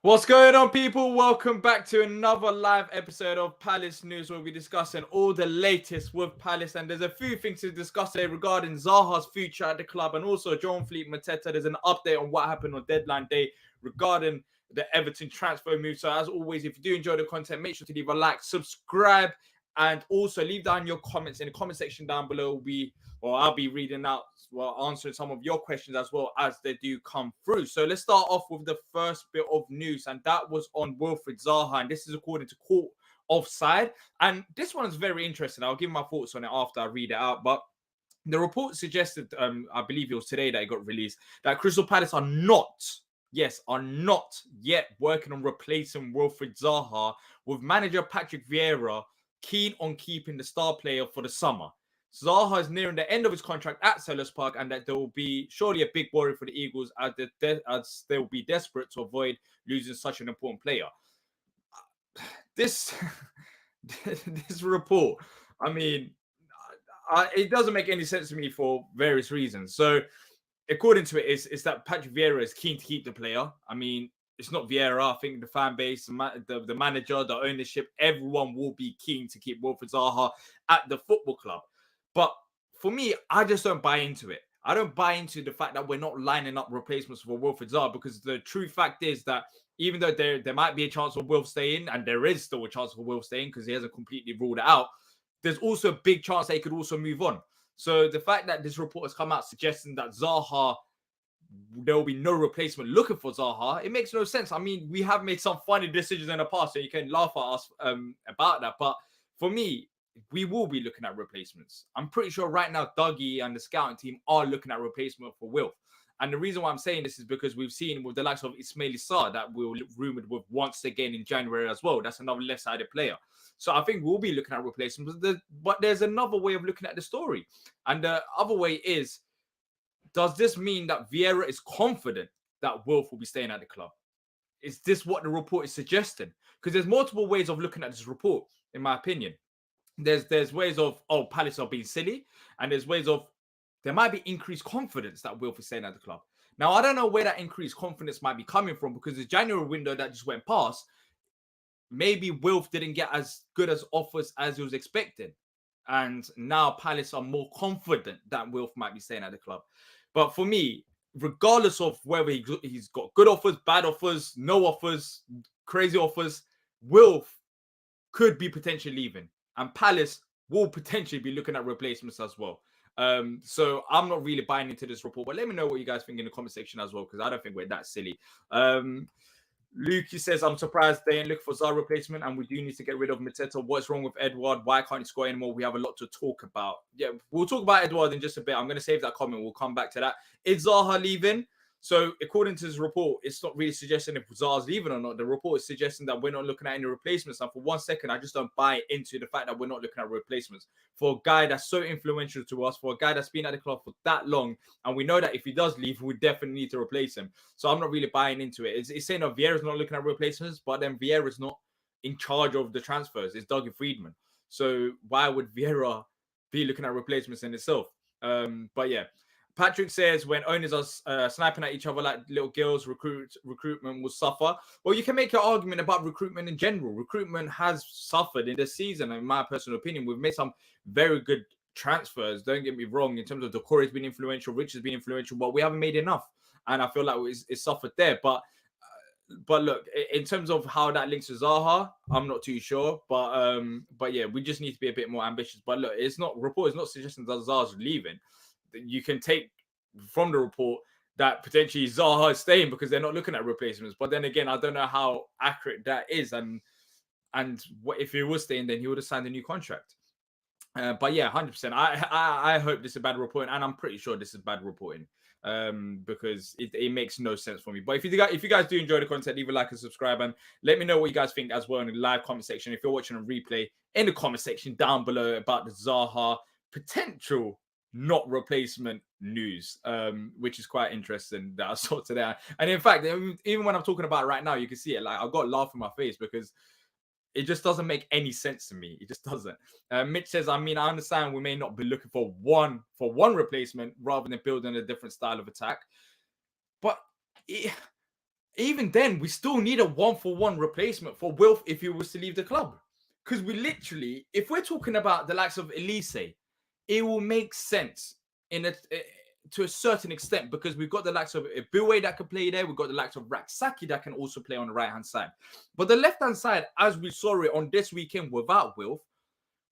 What's going on, people? Welcome back to another live episode of Palace News, where we're discussing all the latest with Palace. And there's a few things to discuss today regarding Zaha's future at the club, and also John Fleet Mateta. There's an update on what happened on deadline day regarding the Everton transfer move. So as always, if you do enjoy the content, make sure to leave a like, subscribe, and also leave down your comments in the comment section down below. I'll be reading out, answering some of your questions as well as they do come through. So let's start off with the first bit of news, and that was on Wilfried Zaha, and this is according to Court Offside. And this one is very interesting. I'll give my thoughts on it after I read it out, but the report suggested, I believe it was today that it got released, that Crystal Palace are not yet working on replacing Wilfried Zaha, with manager Patrick Vieira keen on keeping the star player for the summer. Zaha is nearing the end of his contract at Selhurst Park, and that there will be surely a big worry for the Eagles as they will be desperate to avoid losing such an important player. This report, I mean, it doesn't make any sense to me for various reasons. So, according to it, it's that Patrick Vieira is keen to keep the player. I mean, it's not Vieira. I think the fan base, the manager, the ownership, everyone will be keen to keep Wilfried Zaha at the football club. But for me, I just don't buy into it. I don't buy into the fact that we're not lining up replacements for Wilfried Zaha, because the true fact is that even though there might be a chance of Wilf staying, and there is still a chance for Wilf staying because he hasn't completely ruled it out, there's also a big chance that he could also move on. So the fact that this report has come out suggesting that Zaha, there will be no replacement looking for Zaha, it makes no sense. I mean, we have made some funny decisions in the past, so you can laugh at us about that. But for me, we will be looking at replacements. I'm pretty sure right now Dougie and the scouting team are looking at replacement for Wilf. And the reason why I'm saying this is because we've seen with the likes of Ismail Sarr that we were rumored with once again in January as well. That's another left-sided player. So I think we'll be looking at replacements. But there's another way of looking at the story. And the other way is, does this mean that Vieira is confident that Wilf will be staying at the club? Is this what the report is suggesting? Because there's multiple ways of looking at this report, in my opinion. There's ways of, Palace are being silly, and there's ways of, there might be increased confidence that Wilf is staying at the club. Now, I don't know where that increased confidence might be coming from, because the January window that just went past, maybe Wilf didn't get as good as offers as he was expecting. And now Palace are more confident that Wilf might be staying at the club. But for me, regardless of whether he's got good offers, bad offers, no offers, crazy offers, Wilf could be potentially leaving. And Palace will potentially be looking at replacements as well. So I'm not really buying into this report, but let me know what you guys think in the comment section as well, because I don't think we're that silly. Lukey says, I'm surprised they ain't looking for Zaha replacement, and we do need to get rid of Mateta. What's wrong with Edouard? Why can't he score anymore? We have a lot to talk about. Yeah, we'll talk about Edouard in just a bit. I'm going to save that comment. We'll come back to that. Is Zaha leaving? So according to this report, it's not really suggesting if Zaha's leaving or not. The report is suggesting that we're not looking at any replacements. And for 1 second, I just don't buy into the fact that we're not looking at replacements. For a guy that's so influential to us, for a guy that's been at the club for that long, and we know that if he does leave, we definitely need to replace him. So I'm not really buying into it. It's saying that Vieira's not looking at replacements, but then Vieira's not in charge of the transfers. It's Dougie Friedman. So why would Vieira be looking at replacements in itself? But yeah. Patrick says, when owners are sniping at each other like little girls, recruitment will suffer. Well, you can make an argument about recruitment in general. Recruitment has suffered in this season, in my personal opinion. We've made some very good transfers. Don't get me wrong. In terms of Decore's been influential, Rich has been influential, but we haven't made enough. And I feel like it's suffered there. But look, in terms of how that links to Zaha, I'm not too sure. But yeah, we just need to be a bit more ambitious. But look, report is not suggesting that Zaha's leaving. You can take from the report that potentially Zaha is staying because they're not looking at replacements. But then again, I don't know how accurate that is. And what if he was staying, then he would have signed a new contract. But yeah, 100%. I hope this is bad reporting, and I'm pretty sure this is bad reporting. Because it makes no sense for me. But if you guys do enjoy the content, leave a like and subscribe, and let me know what you guys think as well in the live comment section. If you're watching a replay, in the comment section down below about the Zaha potential not replacement news, which is quite interesting that I saw today. And in fact, even when I'm talking about it right now, you can see it. Like, I've got a laugh on my face because it just doesn't make any sense to me. It just doesn't. Mitch says, I mean, I understand we may not be looking for one replacement rather than building a different style of attack. But even then, we still need a 1-for-1 replacement for Wilf if he was to leave the club. Because we literally, if we're talking about the likes of Elise, it will make sense to a certain extent because we've got the likes of Ibuwe that can play there. We've got the likes of Raksaki that can also play on the right-hand side. But the left-hand side, as we saw it on this weekend without Wilf,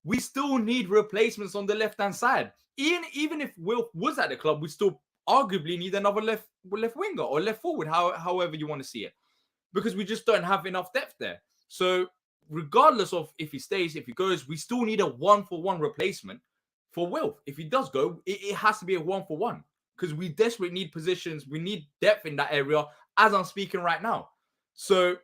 we still need replacements on the left-hand side. Even if Wilf was at the club, we still arguably need another left winger or left forward, however you want to see it, because we just don't have enough depth there. So regardless of if he stays, if he goes, we still need a 1-for-1 replacement for Wilf. If he does go, it has to be a 1-for-1 because we desperately need positions. We need depth in that area as I'm speaking right now. So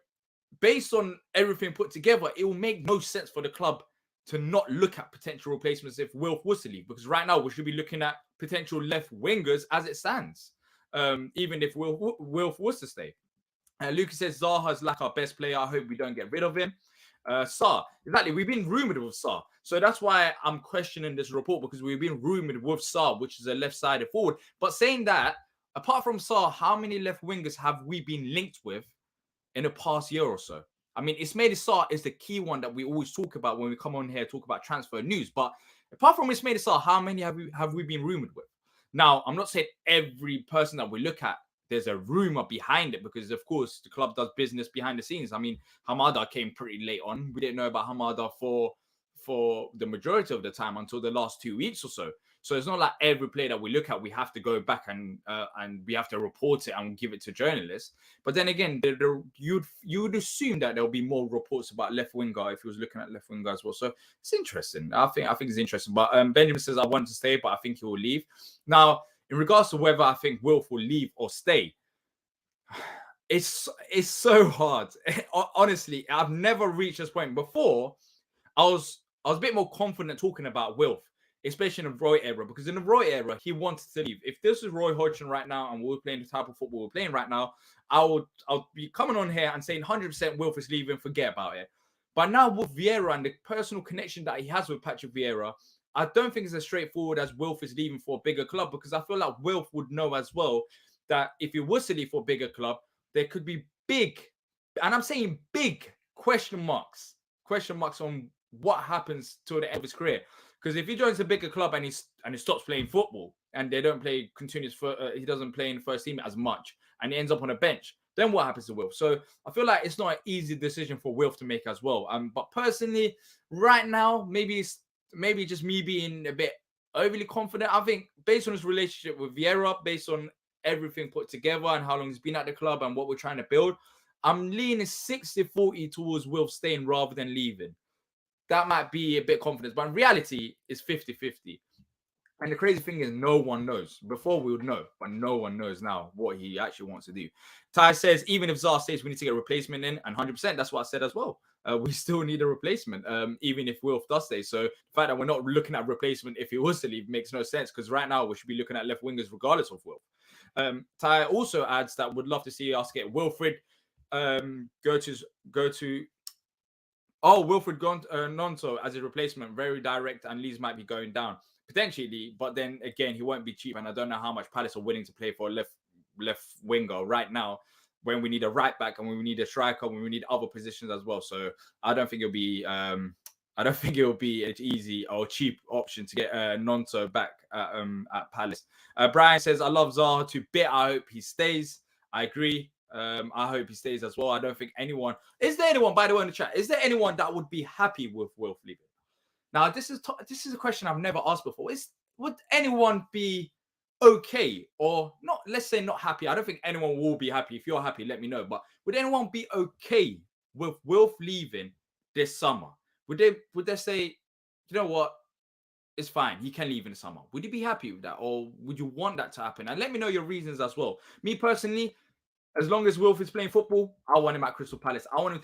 based on everything put together, it will make no sense for the club to not look at potential replacements if Wilf was to leave, because right now we should be looking at potential left wingers as it stands, even if Wilf was to stay. Lucas says Zaha's like our best player. I hope we don't get rid of him. Sa, exactly. We've been rumored with Sa, so that's why I'm questioning this report, because we've been rumored with Sa, which is a left-sided forward. But saying that, apart from Sa, how many left wingers have we been linked with in the past year or so? I mean, Ismail Sarr is the key one that we always talk about when we come on here talk about transfer news. But apart from Ismail Sarr, how many have we been rumored with? Now, I'm not saying every person that we look at, there's a rumor behind it, because of course the club does business behind the scenes. I mean, Hamada came pretty late on. We didn't know about Hamada for the majority of the time until the last 2 weeks or so. So it's not like every player that we look at, we have to go back and we have to report it and give it to journalists. But then again, you would assume that there'll be more reports about left winger if he was looking at left winger as well. So it's interesting. I think it's interesting. But Benjamin says I want to stay, but I think he will leave. Now, in regards to whether I think Wilf will leave or stay, it's so hard. Honestly, I've never reached this point before. I was a bit more confident talking about Wilf, especially in the Roy era, because in the Roy era, he wanted to leave. If this was Roy Hodgson right now and we were playing the type of football we're playing right now, I'll be coming on here and saying 100% Wilf is leaving, forget about it. But now with Vieira and the personal connection that he has with Patrick Vieira, I don't think it's as straightforward as Wilf is leaving for a bigger club, because I feel like Wilf would know as well that if he was to leave for a bigger club, there could be big, and I'm saying big question marks on what happens to the end of his career. Because if he joins a bigger club and he stops playing football and they don't play continuous, he doesn't play in the first team as much and he ends up on a bench, then what happens to Wilf? So I feel like it's not an easy decision for Wilf to make as well. But personally, right now, maybe just me being a bit overly confident. I think based on his relationship with Vieira, based on everything put together and how long he's been at the club and what we're trying to build, I'm leaning 60-40 towards Wilf staying rather than leaving. That might be a bit confident, but in reality, it's 50-50. And the crazy thing is, no one knows. Before we would know, but no one knows now what he actually wants to do. Ty says, even if Zaha stays, we need to get a replacement in, and 100%, that's what I said as well. We still need a replacement, even if Wilf does stay. So the fact that we're not looking at replacement if he was to leave makes no sense, because right now we should be looking at left wingers regardless of Wilf. Ty also adds that would love to see us get Wilfred go to Wilfred Nonto as a replacement, very direct, and Leeds might be going down potentially, but then again, he won't be cheap, and I don't know how much Palace are willing to pay for a left winger right now when we need a right back and when we need a striker, when we need other positions as well. So I don't think it'll be an easy or cheap option to get Nonto back at Palace. Brian says, I love Zaha to bit. I hope he stays. I agree. I hope he stays as well. I don't think anyone... Is there anyone, by the way, in the chat, is there anyone that would be happy with Wilf leaving? Now, this is a question I've never asked before. Would anyone be okay or not? Let's say not happy. I don't think anyone will be happy. If you're happy, let me know. But would anyone be okay with Wilf leaving this summer? Would they say, you know what? It's fine. He can leave in the summer. Would you be happy with that? Or would you want that to happen? And let me know your reasons as well. Me personally, as long as Wilf is playing football, I want him at Crystal Palace. I want him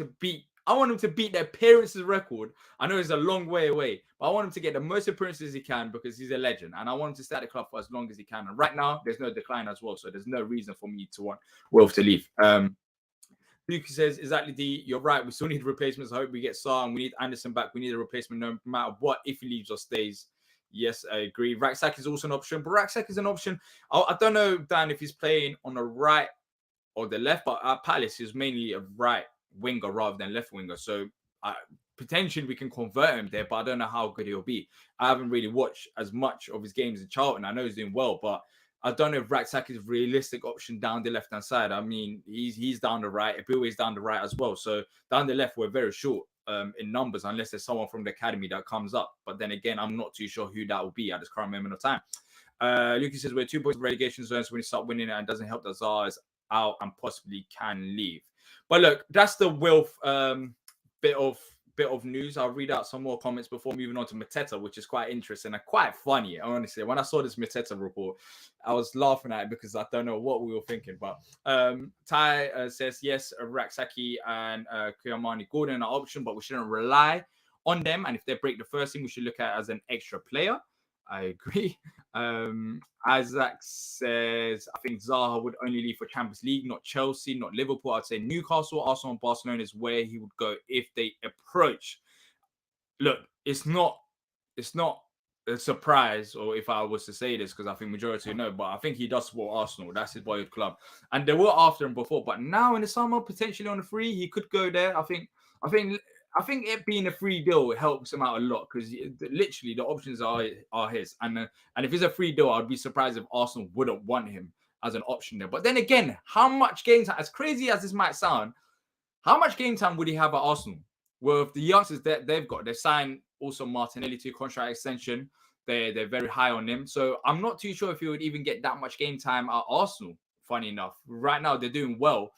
to beat the appearances record. I know it's a long way away, but I want him to get the most appearances he can because he's a legend. And I want him to stay at the club for as long as he can. And right now, there's no decline as well. So there's no reason for me to want Wilf to leave. Luke says, exactly, Dee, you're right. We still need replacements. I hope we get Sarr and we need Anderson back. We need a replacement no matter what, if he leaves or stays. Yes, I agree. Raksak is also an option, but Raksak is an option. I don't know, Dan, if he's playing on the right or the left, but at Palace is mainly a right winger rather than left winger. So potentially we can convert him there, but I don't know how good he'll be. I haven't really watched as much of his games in Charlton. I know he's doing well, but I don't know if Raksak is a realistic option down the left-hand side. I mean, he's down the right. Abiu is down the right as well. So down the left, we're very short in numbers unless there's someone from the academy that comes up. But then again, I'm not too sure who that will be at this current moment of time. Lucas says, we're 2 points of relegation zones when you start winning it and doesn't help that Zaha is out and possibly can leave. But look, that's the Wilf bit of news. I'll read out some more comments before moving on to Mateta, which is quite interesting and quite funny. Honestly, when I saw this Mateta report, I was laughing at it because I don't know what we were thinking. But Ty says, yes, Raksaki and Kuyamani Gordon are option, but we shouldn't rely on them. And if they break the first team, we should look at it as an extra player. I agree. Isaac says, I think Zaha would only leave for Champions League, not Chelsea, not Liverpool. I'd say Newcastle, Arsenal, and Barcelona is where he would go if they approach. Look, it's not a surprise, or if I was to say this, because I think majority know, but I think he does support Arsenal. That's his boyhood club. And they were after him before, but now in the summer, potentially on a free, he could go there. I think it being a free deal helps him out a lot because literally the options are his. And if it's a free deal, I'd be surprised if Arsenal wouldn't want him as an option there. But then again, how much game time, as crazy as this might sound, how much game time would he have at Arsenal? Well, if the youngsters that they've got, they signed also Martinelli to a contract extension. They're very high on him. So I'm not too sure if he would even get that much game time at Arsenal, funny enough. Right now, they're doing well.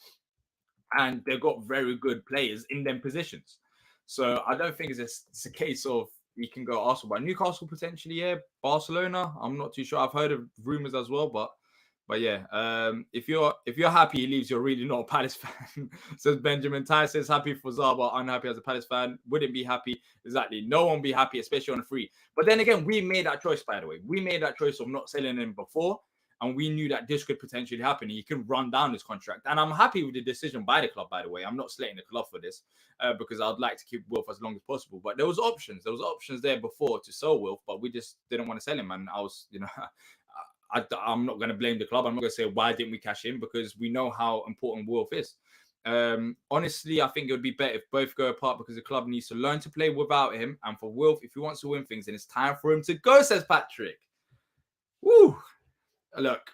And they've got very good players in them positions. So I don't think it's a case of he can go Arsenal, but Newcastle potentially, yeah. Barcelona, I'm not too sure. I've heard of rumors as well, but yeah. If you're happy he leaves, you're really not a Palace fan. Says Benjamin. Ty says happy for Zaha, but unhappy as a Palace fan. Wouldn't be happy. Exactly. No one be happy, especially on a free. But then again, we made that choice, by the way. We made that choice of not selling him before. And we knew that this could potentially happen. He can run down his contract. And I'm happy with the decision by the club, by the way. I'm not slating the club for this because I'd like to keep Wilf as long as possible. But there was options. There was options there before to sell Wilf, but we just didn't want to sell him. And I was, I'm not going to blame the club. I'm not going to say, why didn't we cash in? Because we know how important Wilf is. Honestly, I think it would be better if both go apart because the club needs to learn to play without him. And for Wilf, if he wants to win things, then it's time for him to go, says Patrick. Woo! Look,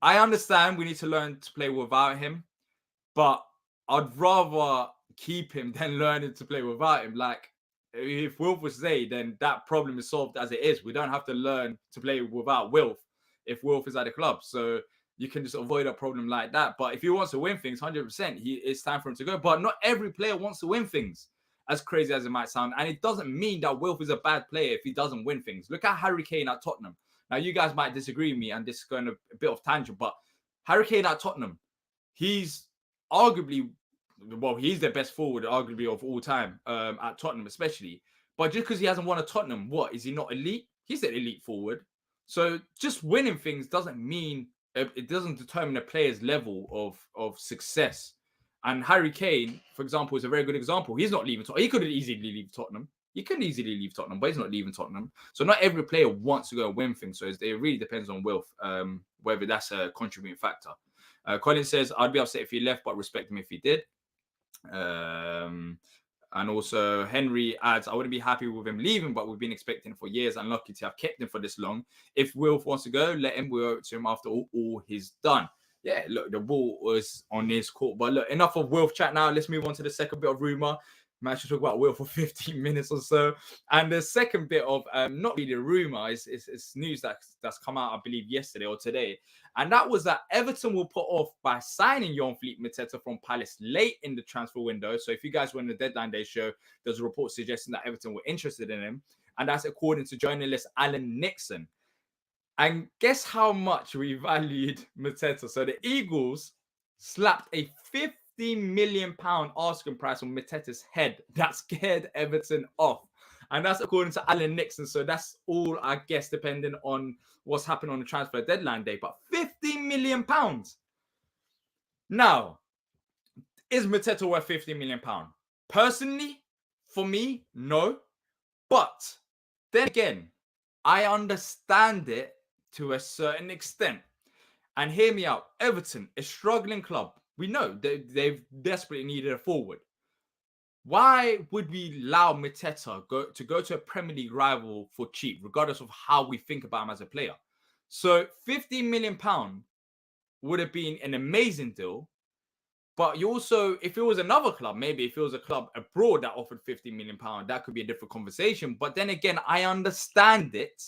I understand we need to learn to play without him, but I'd rather keep him than learning to play without him. Like, if Wilf was there, then that problem is solved as it is. We don't have to learn to play without Wilf if Wilf is at the club. So you can just avoid a problem like that. But if he wants to win things, 100%, it's time for him to go. But not every player wants to win things, as crazy as it might sound. And it doesn't mean that Wilf is a bad player if he doesn't win things. Look at Harry Kane at Tottenham. Now, you guys might disagree with me, and this is going to a bit of tangent, but Harry Kane at Tottenham, he's arguably, he's the best forward, arguably, of all time at Tottenham, especially. But just because he hasn't won at Tottenham, is he not elite? He's an elite forward. So just winning things doesn't mean, it doesn't determine a player's level of success. And Harry Kane, for example, is a very good example. He's not leaving Tottenham. He could easily leave Tottenham. He could easily leave Tottenham, but he's not leaving Tottenham. So not every player wants to go and win things. So it really depends on Wilf, whether that's a contributing factor. Colin says, I'd be upset if he left, but respect him if he did. And also Henry adds, I wouldn't be happy with him leaving, but we've been expecting him for years and lucky to have kept him for this long. If Wilf wants to go, let him. We'll owe it to him after all he's done. Yeah, look, the ball was on his court. But look, enough of Wilf chat now. Let's move on to the second bit of rumour. Managed to talk about Will for 15 minutes or so. And the second bit of not really a rumor, is news that's come out, I believe, yesterday or today. And that was that Everton will put off by signing Jan-Philippe Mateta from Palace late in the transfer window. So if you guys were in the deadline day show, there's a report suggesting that Everton were interested in him. And that's according to journalist Alan Nixon. And guess how much we valued Mateta? So the Eagles slapped a £50 million asking price on Mateta's head. That scared Everton off. And that's according to Alan Nixon. So that's all, I guess, depending on what's happening on the transfer deadline day. But £50 million. Now, is Mateta worth £50 million? Personally, for me, no. But then again, I understand it to a certain extent. And hear me out. Everton, a struggling club. We know they've desperately needed a forward. Why would we allow Mateta go to a Premier League rival for cheap, regardless of how we think about him as a player? So £15 million would have been an amazing deal. But you also, if it was another club, maybe if it was a club abroad that offered £50 million, that could be a different conversation. But then again, I understand it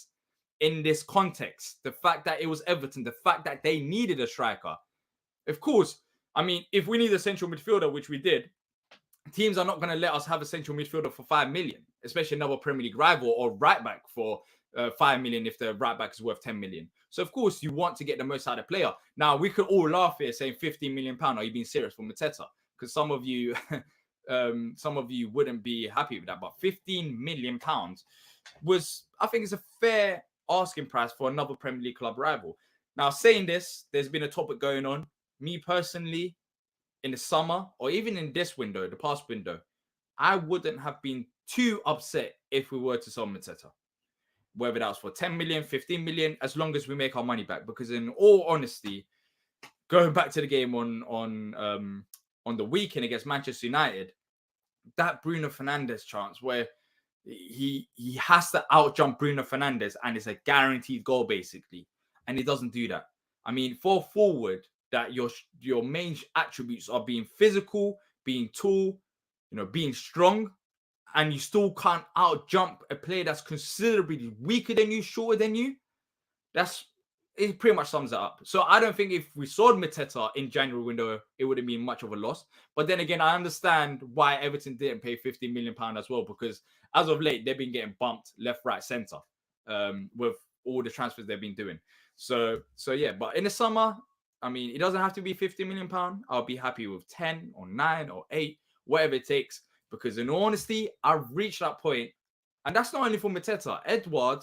in this context. The fact that it was Everton, the fact that they needed a striker. Of course, I mean, if we need a central midfielder, which we did, teams are not going to let us have a central midfielder for 5 million, especially another Premier League rival, or right back for 5 million if the right back is worth 10 million. So of course you want to get the most out of the player. Now we could all laugh here saying £15 million. Are you being serious for Mateta? Because some of you wouldn't be happy with that. But £15 million was, I think, is a fair asking price for another Premier League club rival. Now, saying this, there's been a topic going on. Me personally, in the summer, or even in this window, the past window, I wouldn't have been too upset if we were to sell Mateta. Whether that was for 10 million, 15 million, as long as we make our money back. Because in all honesty, going back to the game on the weekend against Manchester United, that Bruno Fernandes chance where he has to outjump Bruno Fernandes and it's a guaranteed goal basically, and he doesn't do that. I mean, for forward, that your main attributes are being physical, being tall, being strong, and you still can't out-jump a player that's considerably weaker than you, shorter than you. It pretty much sums it up. So I don't think if we sold Mateta in January window, it would have been much of a loss. But then again, I understand why Everton didn't pay £15 million as well, because as of late, they've been getting bumped left, right, centre with all the transfers they've been doing. So yeah, but in the summer, I mean, it doesn't have to be £50 million. I'll be happy with 10 or 9 or 8, whatever it takes. Because in all honesty, I've reached that point. And that's not only for Mateta. Edouard,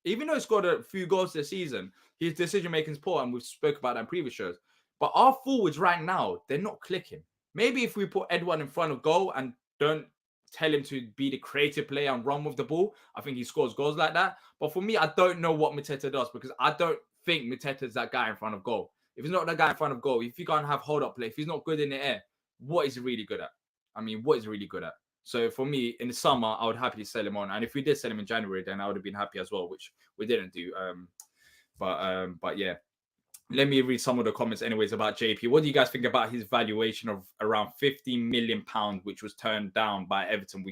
even though he scored a few goals this season, his decision-making is poor, and we've spoke about that in previous shows. But our forwards right now, they're not clicking. Maybe if we put Edouard in front of goal and don't tell him to be the creative player and run with the ball, I think he scores goals like that. But for me, I don't know what Mateta does, because I don't think Mateta is that guy in front of goal. If he's not that guy in front of goal, if you can't have hold-up play, if he's not good in the air, what is he really good at? I mean, what is he really good at? So for me, in the summer, I would happily sell him on. And if we did sell him in January, then I would have been happy as well, which we didn't do. But yeah, let me read some of the comments anyways about JP. What do you guys think about his valuation of around £15 million, which was turned down by Everton?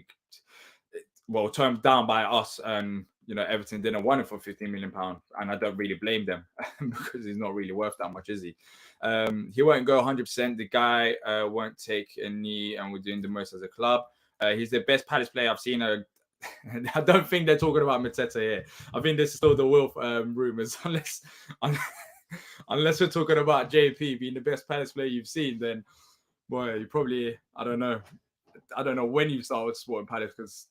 Turned down by us, and Everton didn't want it for £15 million, and I don't really blame them because he's not really worth that much, is he? He won't go 100%. The guy won't take a knee, and we're doing the most as a club. He's the best Palace player I've seen. I don't think they're talking about Mateta here. I think this is still the Wolf rumors, unless we're talking about JP being the best Palace player you've seen. Then, boy, you probably I don't know when you started supporting Palace, because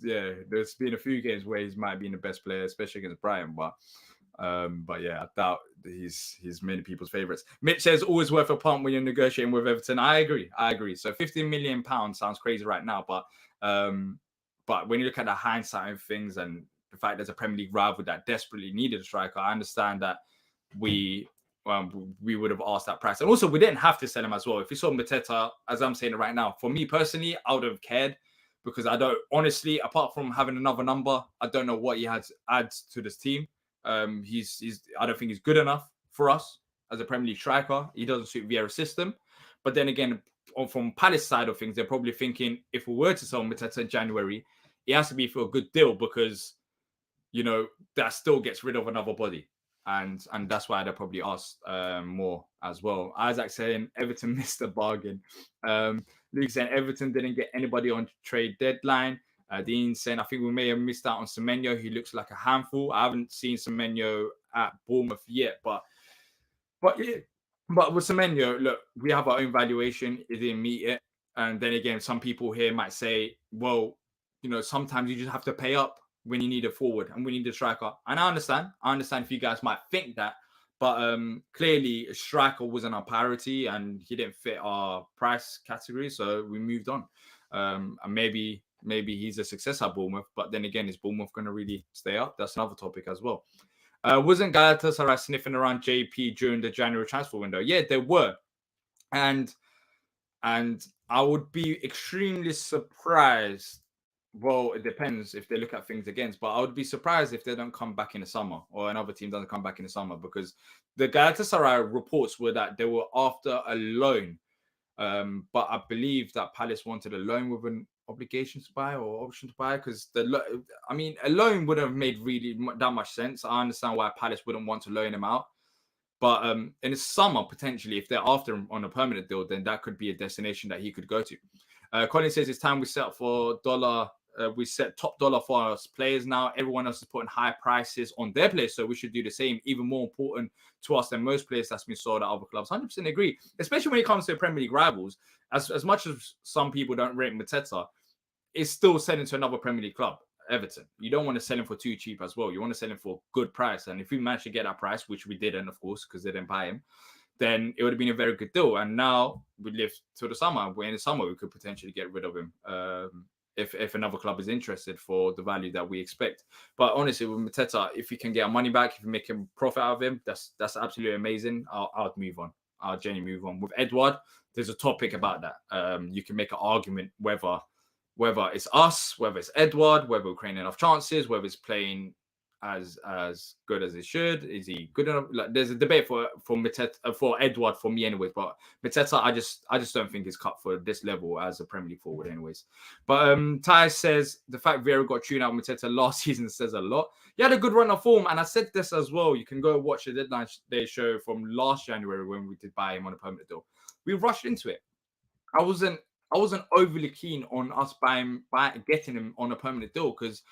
yeah, there's been a few games where he's might be the best player, especially against Brighton, but yeah, I doubt he's many people's favourites. Mitch says always worth a punt when you're negotiating with Everton. I agree. So £15 million sounds crazy right now, but when you look at the hindsight of things and the fact there's a Premier League rival that desperately needed a striker, I understand that we would have asked that price. And also, we didn't have to sell him as well. If we saw Mateta, as I'm saying it right now, for me personally, I would have cared, because I don't, honestly, apart from having another number, I don't know what he has adds to this team. I don't think he's good enough for us as a Premier League striker. He doesn't suit Vieira's system. But then again, from Palace side of things, they're probably thinking if we were to sell Mateta in January, it has to be for a good deal, because that still gets rid of another body. And that's why they probably asked more as well. Isaac saying Everton missed a bargain. Luke saying Everton didn't get anybody on trade deadline. Dean saying I think we may have missed out on Semenyo. He looks like a handful. I haven't seen Semenyo at Bournemouth yet, but with Semenyo, look, we have our own valuation. It didn't meet it. And then again, some people here might say, well, sometimes you just have to pay up when you need a forward and we need a striker. And I understand if you guys might think that, but clearly a striker wasn't our priority and he didn't fit our price category, so we moved on. And maybe he's a success at Bournemouth, but then again, is Bournemouth going to really stay up? That's another topic as well. Wasn't Galatasaray sniffing around JP during the January transfer window? Yeah, they were. and I would be extremely surprised. Well, it depends if they look at things against, but I would be surprised if they don't come back in the summer or another team doesn't come back in the summer, because the Galatasaray reports were that they were after a loan. But I believe that Palace wanted a loan with an obligation to buy or option to buy, because I mean, a loan would have made really that much sense. I understand why Palace wouldn't want to loan him out. But in the summer, potentially, if they're after him on a permanent deal, then that could be a destination that he could go to. Colin says it's time we set for dollar. We set top dollar for our players now. Everyone else is putting high prices on their players, so we should do the same. Even more important to us than most players that's been sold at other clubs. 100% agree, especially when it comes to Premier League rivals. As much as some people don't rate Mateta, it's still selling to another Premier League club, Everton. You don't want to sell him for too cheap as well. You want to sell him for a good price. And if we managed to get that price, which we didn't, of course, because they didn't buy him, then it would have been a very good deal. And now we live till the summer. Where in the summer we could potentially get rid of him if another club is interested for the value that we expect. But honestly, with Mateta, if you can get our money back, if you make a profit out of him, that's absolutely amazing. I'll move on. I'll genuinely move on. With Edouard, there's a topic about that. You can make an argument whether it's us, whether it's Edouard, whether we're creating enough chances, whether it's playing as good as it should. Is he good enough? Like, there's a debate for Mateta, for Edouard, for me anyways. But Mateta, I just don't think he's cut for this level as a Premier League forward anyways. But Ty says the fact Vieira got tuned out Mateta last season says a lot. He had a good run of form, and I said this as well. You can go watch the deadline day show from last January when we did buy him on a permanent deal. We rushed into it. I wasn't overly keen on us getting him on a permanent deal, because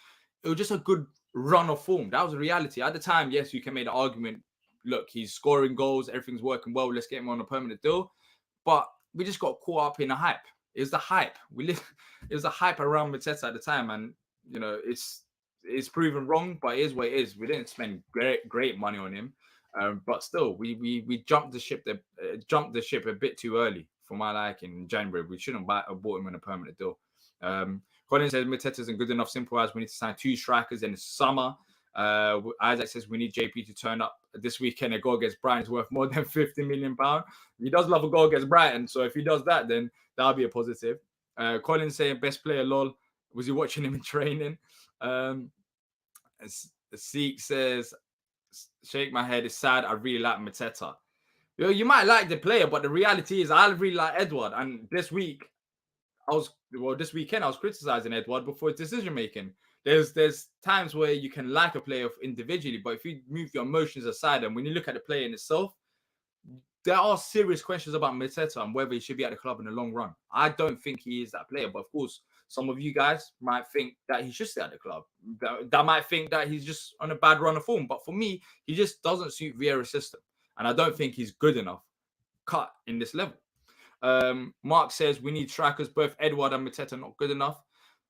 it was just a good run of form. That was the reality. At the time, yes, you can make the argument, look, he's scoring goals, everything's working well, let's get him on a permanent deal. But we just got caught up in the hype. It was the hype. It was the hype around Mateta at the time, and you know, it's proven wrong, but it is what it is. We didn't spend great money on him. But still, we jumped the ship a bit too early for my liking in January. We shouldn't have bought him on a permanent deal. Colin says Mateta isn't good enough. Simple as we need to sign 2 strikers in the summer. Isaac says we need JP to turn up this weekend. A goal against Brighton is worth more than £50 million. He does love a goal against Brighton, so if he does that, then that'll be a positive. Colin saying best player, lol. Was he watching him in training? Seek says, shake my head. It's sad. I really like Mateta. You might like the player, but the reality is I really like Edouard. And this weekend I was criticizing Edouard before his decision making. There's times where you can like a player individually, but if you move your emotions aside and when you look at the player in itself, there are serious questions about Mateta and whether he should be at the club in the long run. I don't think he is that player, but of course, some of you guys might think that he should stay at the club. That might think that he's just on a bad run of form. But for me, he just doesn't suit Vieira's system. And I don't think he's good enough cut in this level. Mark says we need strikers, both Edouard and Mateta not good enough.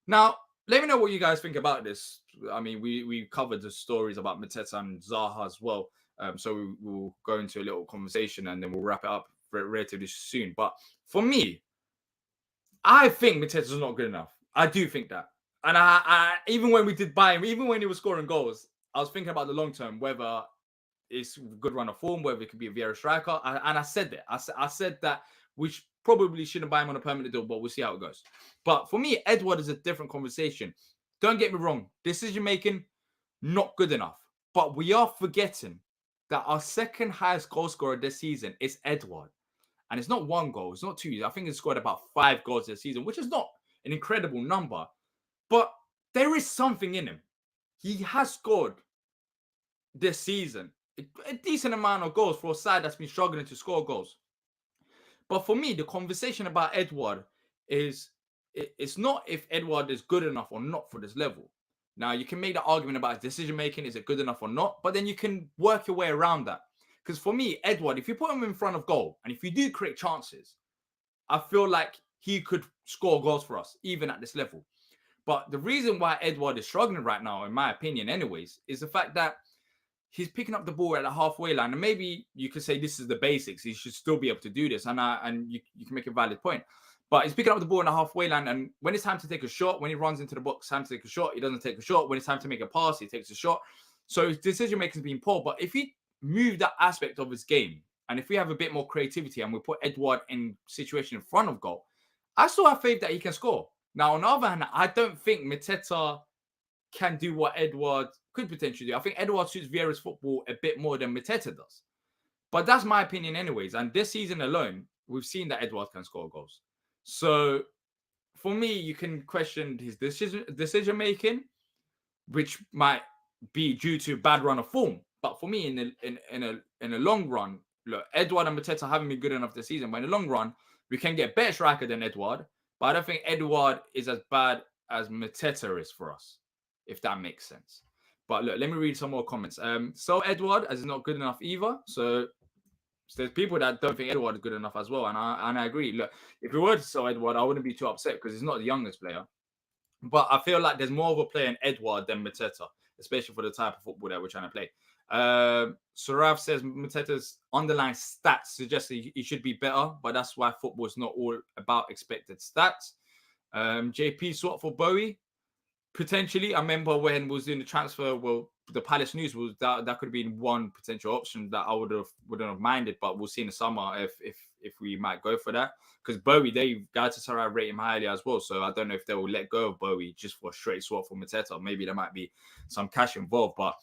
Now, let me know what you guys think about this. I mean, we covered the stories about Mateta and Zaha as well. So we'll go into a little conversation and then we'll wrap it up relatively soon. But for me, I think Mateta's not good enough. I do think that. And I even when we did buy him, even when he was scoring goals, I was thinking about the long term, whether it's a good run of form, whether it could be a Vieira striker. And I said that. I said that we probably shouldn't buy him on a permanent deal, but we'll see how it goes. But for me, Edouard is a different conversation. Don't get me wrong. Decision making, not good enough. But we are forgetting that our second highest goal scorer this season is Edouard. And it's not 1 goal. It's not 2. I think he's scored about 5 goals this season, which is not an incredible number. But there is something in him. He has scored this season a decent amount of goals for a side that's been struggling to score goals. But for me, the conversation about Edouard is it's not if Edouard is good enough or not for this level. Now, you can make the argument about his decision-making, is it good enough or not? But then you can work your way around that. Because for me, Edouard, if you put him in front of goal, and if you do create chances, I feel like he could score goals for us, even at this level. But the reason why Edouard is struggling right now, in my opinion anyways, is the fact that he's picking up the ball at the halfway line. And maybe you could say this is the basics. He should still be able to do this. And you can make a valid point. But he's picking up the ball in the halfway line. And when it's time to take a shot, when he runs into the box, time to take a shot, he doesn't take a shot. When it's time to make a pass, he takes a shot. So his decision-making has been poor. But if he moved that aspect of his game and if we have a bit more creativity and we put Edouard in situation in front of goal, I still have faith that he can score. Now, on the other hand, I don't think Mateta can do what Edouard could potentially do. I think Edouard suits Vieira's football a bit more than Mateta does. But that's my opinion anyways. And this season alone, we've seen that Edouard can score goals. So for me, you can question his decision making, which might be due to bad run of form. But for me, in a long run, look, Edouard and Mateta haven't been good enough this season. But in the long run, we can get better striker than Edouard. But I don't think Edouard is as bad as Mateta is for us, if that makes sense. But look, let me read some more comments. So Edouard is not good enough either. So there's people that don't think Edouard is good enough as well. And I agree. Look, if we were to sell Edouard, I wouldn't be too upset because he's not the youngest player. But I feel like there's more of a player in Edouard than Mateta, especially for the type of football that we're trying to play. Sarav says Mateta's underlying stats suggest he should be better, but that's why football is not all about expected stats. JP swap for Bowie. Potentially, I remember when we was doing the transfer, well, the Palace news was that could have been one potential option that I wouldn't have minded, but we'll see in the summer if we might go for that. Because Bowie, Galatasaray rate him highly as well, so I don't know if they will let go of Bowie just for a straight swap for Mateta. Maybe there might be some cash involved, but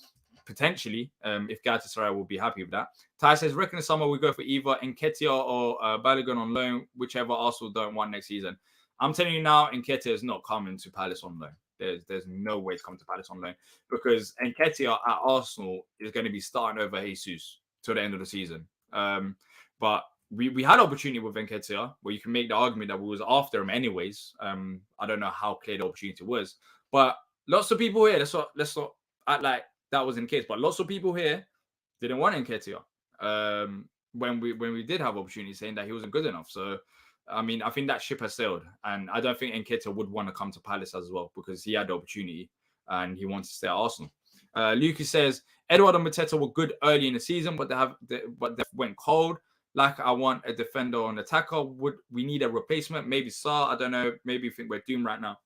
potentially, if Galatasaray will be happy with that. Ty says, reckon the summer we go for either Nketiah or Balogun on loan, whichever Arsenal don't want next season. I'm telling you now, Nketiah is not coming to Palace on loan. There's no way to come to Palace on loan because Nketiah at Arsenal is going to be starting over Jesus till the end of the season. But we had opportunity with Nketiah where you can make the argument that we was after him anyways. I don't know how clear the opportunity was, but lots of people here, let's not act like that wasn't the case, but lots of people here didn't want Nketiah when we did have opportunity saying that he wasn't good enough. So I mean, I think that ship has sailed, and I don't think Nketiah would want to come to Palace as well because he had the opportunity and he wants to stay at Arsenal. Lucas says Edouard and Mateta were good early in the season, but they went cold. Like I want a defender or an attacker. Would we need a replacement? Maybe Zaha. I don't know. Maybe you think we're doomed right now.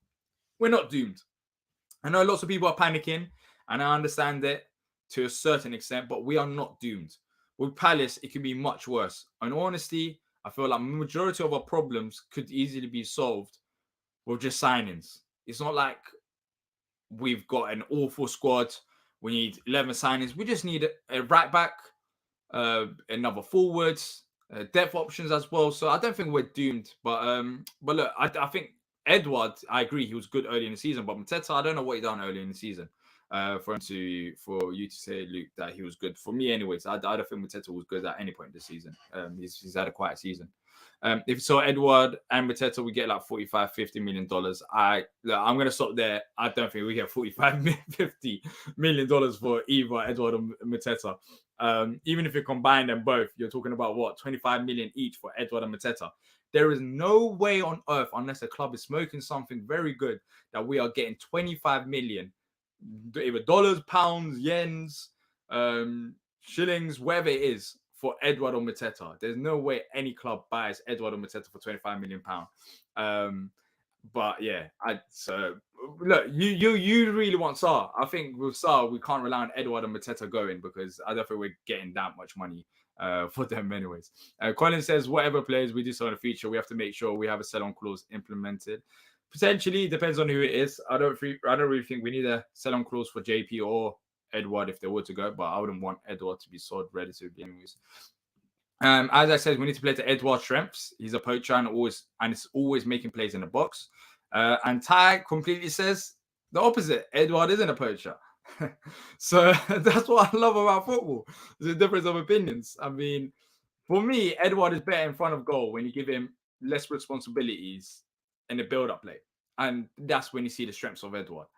We're not doomed. I know lots of people are panicking, and I understand it to a certain extent, but we are not doomed. With Palace, it can be much worse. In honesty, I feel like the majority of our problems could easily be solved with just signings. It's not like we've got an awful squad. We need 11 signings. We just need a right back, another forwards, depth options as well. So I don't think we're doomed. But look, I think Edouard, I agree, he was good early in the season. But Mateta, I don't know what he done early in the season. For you to say, Luke, that he was good. For me, anyways, I don't think Mateta was good at any point this season. He's had a quiet season. If so, Edouard and Mateta, we get like $45-50 million. I'm going to stop there. I don't think we get $45-50 million for either Edouard or Mateta. Even if you combine them both, you're talking about what, 25 million each for Edouard and Mateta. There is no way on earth, unless a club is smoking something very good, that we are getting 25 million. Either dollars, pounds, yens, shillings, whatever it is for Edouard or Mateta. There's no way any club buys Edouard or Mateta for £25 million. But yeah, look, you really want Zaha. I think with Zaha, we can't rely on Edouard and Mateta going because I don't think we're getting that much money for them anyways. Colin says, whatever players we do so in the future, we have to make sure we have a sell-on clause implemented. Potentially, depends on who it is. I don't really think we need a sell-on clause for JP or Edouard if they were to go, but I wouldn't want Edouard to be sold relatively anyways. As I said, we need to play to Edouard's strengths. He's a poacher and it's always making plays in the box. And Ty completely says the opposite. Edouard isn't a poacher. So that's what I love about football. There's a difference of opinions. I mean, for me, Edouard is better in front of goal when you give him less responsibilities in the build-up play. And that's when you see the strengths of Edouard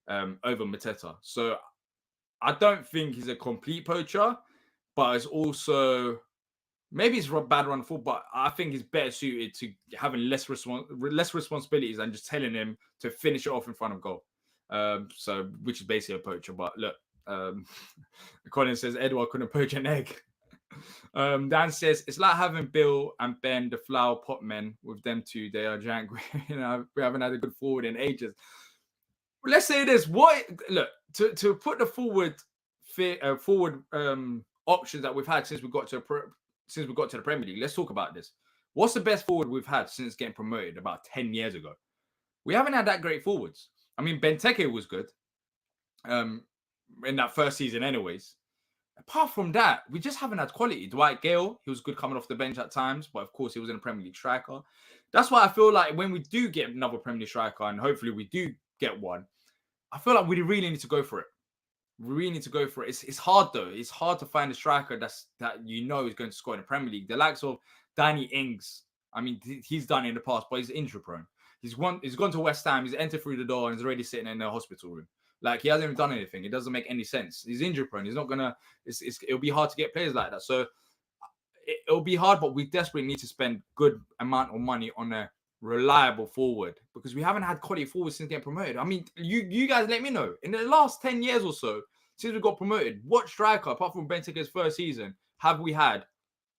over Mateta. So I don't think he's a complete poacher, but it's also, maybe it's a bad run full, but I think he's better suited to having less responsibilities and just telling him to finish it off in front of goal. So which is basically a poacher. But look, Colin says Edouard couldn't poach an egg. Dan says it's like having Bill and Ben, the flower pot men. With them two, they are giant. We haven't had a good forward in ages. Let's say this: to put the forward options that we've had since we got to since we got to the Premier League. Let's talk about this. What's the best forward we've had since getting promoted about 10 years ago? We haven't had that great forwards. I mean, Benteke was good in that first season anyways. Apart from that, we just haven't had quality. Dwight Gale, he was good coming off the bench at times, but of course he was in a Premier League striker. That's why I feel like when we do get another Premier League striker, and hopefully we do get one, I feel like we really need to go for it. We really need to go for it. It's hard though. It's hard to find a striker that is going to score in the Premier League. The likes of Danny Ings. I mean, he's done it in the past, but he's injury prone. He's gone to West Ham. He's entered through the door and he's already sitting in the hospital room. Like, he hasn't even done anything. It doesn't make any sense. He's injury prone. He's not gonna. It'll be hard to get players like that. So it'll be hard, but we desperately need to spend good amount of money on a reliable forward because we haven't had quality forwards since getting promoted. I mean, you guys let me know in the last 10 years or so since we got promoted, what striker apart from Benteke's first season have we had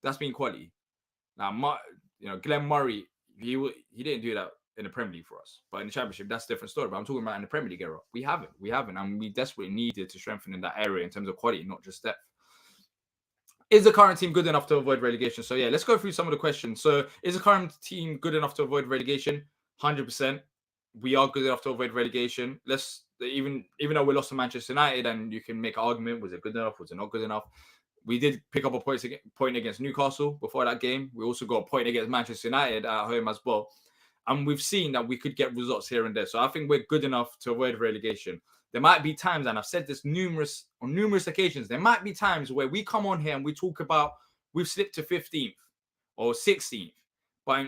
that's been quality? Now, Glenn Murray, he didn't do that in the Premier League for us, but in the Championship, that's a different story. But I'm talking about in the Premier League era, we haven't, and we desperately needed to strengthen in that area in terms of quality, not just depth. Is the current team good enough to avoid relegation? So yeah, let's go through some of the questions. So is the current team good enough to avoid relegation? 100%. We are good enough to avoid relegation. Even though we lost to Manchester United, and you can make an argument, was it good enough? Was it not good enough? We did pick up a point against Newcastle before that game. We also got a point against Manchester United at home as well. And we've seen that we could get results here and there. So I think we're good enough to avoid relegation. There might be times, and I've said this on numerous occasions, there might be times where we come on here and we talk about we've slipped to 15th or 16th. But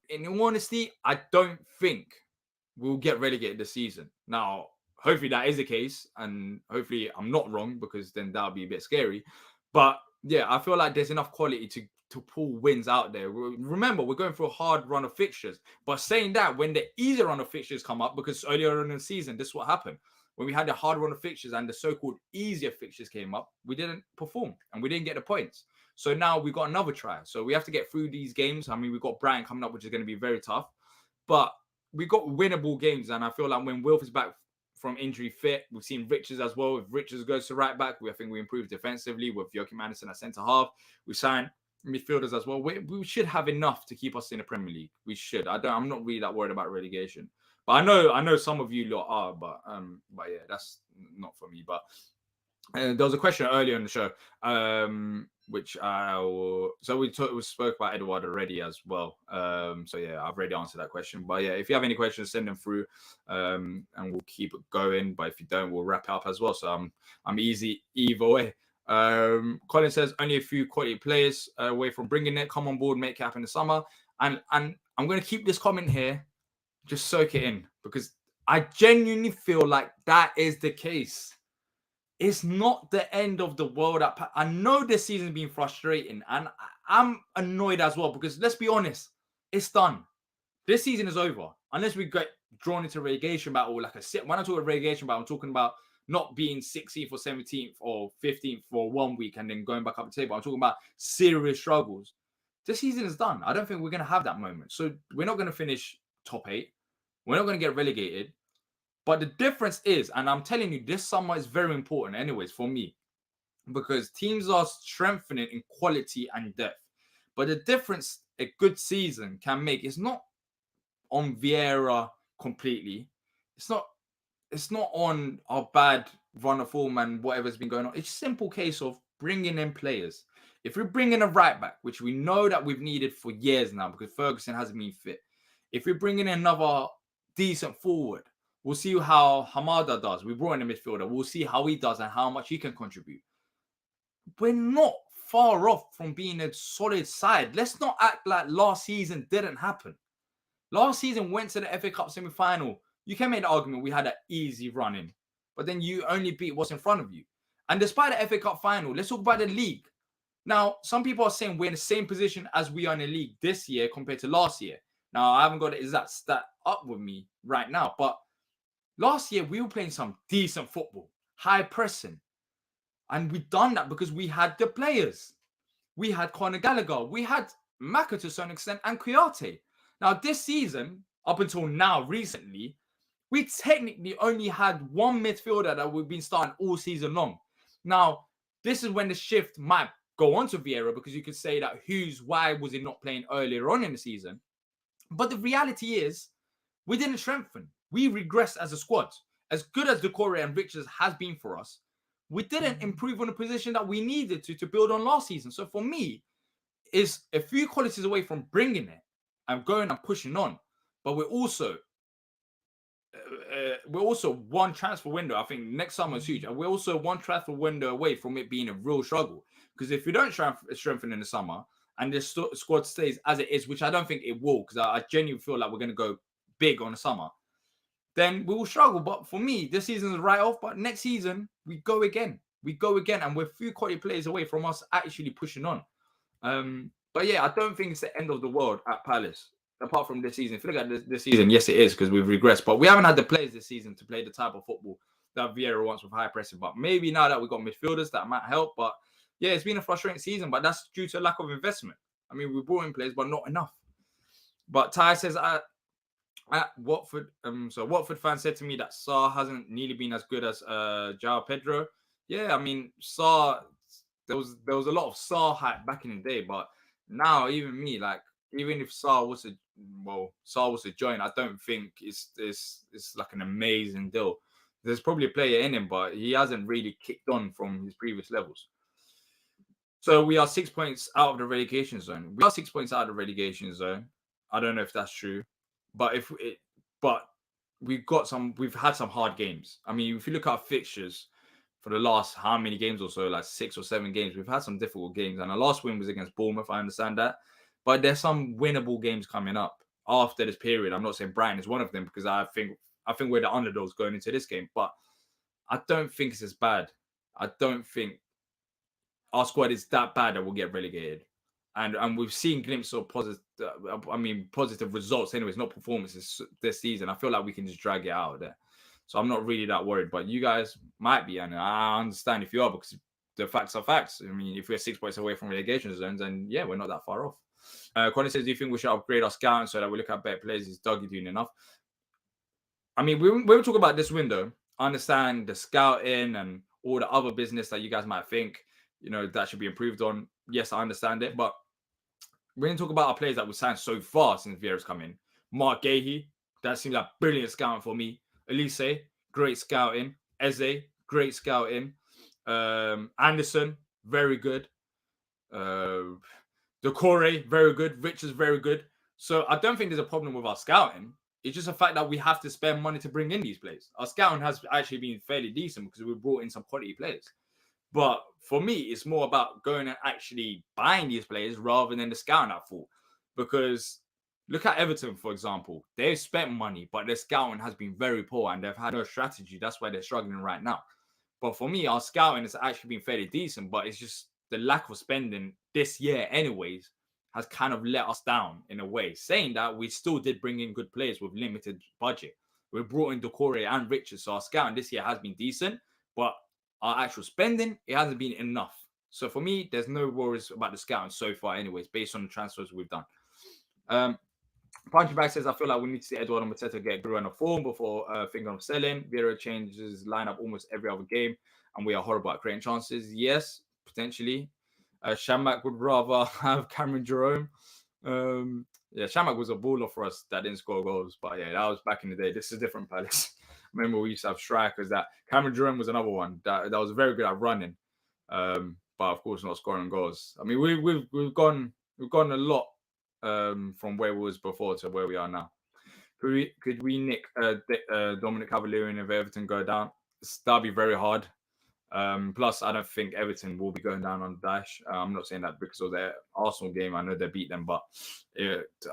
in all honesty, I don't think we'll get relegated this season. Now, hopefully that is the case, and hopefully I'm not wrong, because then that would be a bit scary. But yeah, I feel like there's enough quality to pull wins out there. Remember, we're going through a hard run of fixtures. But saying that, when the easier run of fixtures come up, because earlier in the season, this is what happened. When we had the hard run of fixtures and the so-called easier fixtures came up, we didn't perform and we didn't get the points. So now we got another try. So we have to get through these games. I mean, we've got Brighton coming up, which is going to be very tough. But we got winnable games. And I feel like when Wilf is back from injury fit, we've seen Richards as well. If Richards goes to right back, I think we improved defensively with Joachim Andersen at centre half. We signed midfielders as well. We should have enough to keep us in the Premier League. We should. I'm not really that worried about relegation. But I know some of you lot are, but yeah, that's not for me. But there was a question earlier in the show, which we spoke about Edouard already as well. So yeah, I've already answered that question. But yeah, if you have any questions, send them through, and we'll keep it going. But if you don't, we'll wrap it up as well. So I'm easy either way. Colin says only a few quality players away from bringing it. Come on board, make it happen in the summer. And I'm going to keep this comment here. Just soak it in, because I genuinely feel like that is the case. It's not the end of the world. I know this season's been frustrating, and I'm annoyed as well, because let's be honest, it's done. This season is over. Unless we get drawn into a relegation battle, when I talk about relegation battle, I'm talking about not being 16th or 17th or 15th for 1 week and then going back up the table. I'm talking about serious struggles. This season is done. I don't think we're going to have that moment. So we're not going to finish top 8. We're not going to get relegated. But the difference is, and I'm telling you, this summer is very important anyways for me, because teams are strengthening in quality and depth. But the difference a good season can make is not on Vieira completely. It's not on our bad run of form and whatever's been going on. It's a simple case of bringing in players. If we bring in a right back, which we know that we've needed for years now because Ferguson hasn't been fit. If we bring in another decent forward, we'll see how Hamada does. We brought in a midfielder. We'll see how he does and how much he can contribute. We're not far off from being a solid side. Let's not act like last season didn't happen. Last season went to the FA Cup semi-final. You can make the argument we had an easy run in, but then you only beat what's in front of you. And despite the FA Cup final, let's talk about the league. Now, some people are saying we're in the same position as we are in the league this year compared to last year. Now, I haven't got the exact stat up with me right now, but last year we were playing some decent football, high pressing. And we done that because we had the players. We had Conor Gallagher. We had Maka to some extent and Kouyaté. Now, this season, up until now, recently, we technically only had one midfielder that we've been starting all season long. Now, this is when the shift might go on to Vieira because you could say that why was he not playing earlier on in the season? But the reality is, we didn't strengthen. We regressed as a squad. As good as Decore and Richards has been for us, we didn't improve on the position that we needed to build on last season. So for me, is a few qualities away from bringing it and going and pushing on. But we're also one transfer window. I think next summer is huge. And we're also one transfer window away from it being a real struggle. Because if we don't strengthen in the summer and this squad stays as it is, which I don't think it will, because I genuinely feel like we're going to go big on the summer, then we will struggle. But for me, this season is right off. But next season, we go again. And we're a few quality players away from us actually pushing on. But yeah, I don't think it's the end of the world at Palace. Apart from this season, if you look at this season, yes, it is because we've regressed. But we haven't had the players this season to play the type of football that Vieira wants with high pressing. But maybe now that we've got midfielders, that might help. But yeah, it's been a frustrating season, but that's due to a lack of investment. I mean, we brought in players, but not enough. But Ty says at Watford, so Watford fan said to me that Zaha hasn't nearly been as good as João Pedro. Yeah, I mean, Zaha, there was a lot of Zaha hype back in the day, but now even me, like, even if Zaha was to join, I don't think it's like an amazing deal. There's probably a player in him, but he hasn't really kicked on from his previous levels. So we are 6 points out of the relegation zone. I don't know if that's true, but we've had some hard games. I mean, if you look at our fixtures for the last how many games or so, like 6 or 7 games, we've had some difficult games. And our last win was against Bournemouth. I understand that. But there's some winnable games coming up after this period. I'm not saying Brighton is one of them because I think we're the underdogs going into this game. But I don't think it's as bad. I don't think our squad is that bad that we'll get relegated. And we've seen glimpses of positive results anyways, not performances this season. I feel like we can just drag it out of there. So I'm not really that worried. But you guys might be, and I understand if you are, because the facts are facts. I mean, if we're 6 points away from relegation zones, then yeah, we're not that far off. Connie says, do you think we should upgrade our scouting so that we look at better players? Is Dougie doing enough? I mean, when we talk about this window, I understand the scouting and all the other business that you guys might think, that should be improved on. Yes, I understand it. But when you talk about our players that we signed so far since Vieira's come in, Mark Gahey, that seems like brilliant scouting for me. Elise, great scouting. Eze, great scouting. Anderson, very good. Decore, very good. Richards, very good. So I don't think there's a problem with our scouting. It's just a fact that we have to spend money to bring in these players. Our scouting has actually been fairly decent because we brought in some quality players. But for me, it's more about going and actually buying these players rather than the scouting at full. Because look at Everton, for example. They've spent money, but their scouting has been very poor and they've had no strategy. That's why they're struggling right now. But for me, our scouting has actually been fairly decent, but it's just the lack of spending this year anyways has kind of let us down in a way. Saying that, we still did bring in good players with limited budget. We brought in Decore and Richards, so our scouting this year has been decent, but our actual spending, it hasn't been enough. So for me, there's no worries about the scouting so far anyways, based on the transfers we've done. Punching Bag says, I feel like we need to see Eduardo Mateta get good run of form before thinking of selling. Vieira changes lineup almost every other game, and we are horrible at creating chances. Yes, potentially. Shamak would rather have Cameron Jerome. Shamak was a baller for us that didn't score goals, but yeah, that was back in the day. This is a different Palace. Remember, we used to have strikers. That Cameron Jerome was another one that was very good at running, but of course not scoring goals. I mean, we've gone a lot from where we was before to where we are now. Could we nick Dominic Calvert-Lewin if Everton go down? That'd be very hard. Plus, I don't think Everton will be going down on the dash. I'm not saying that because of their Arsenal game. I know they beat them, but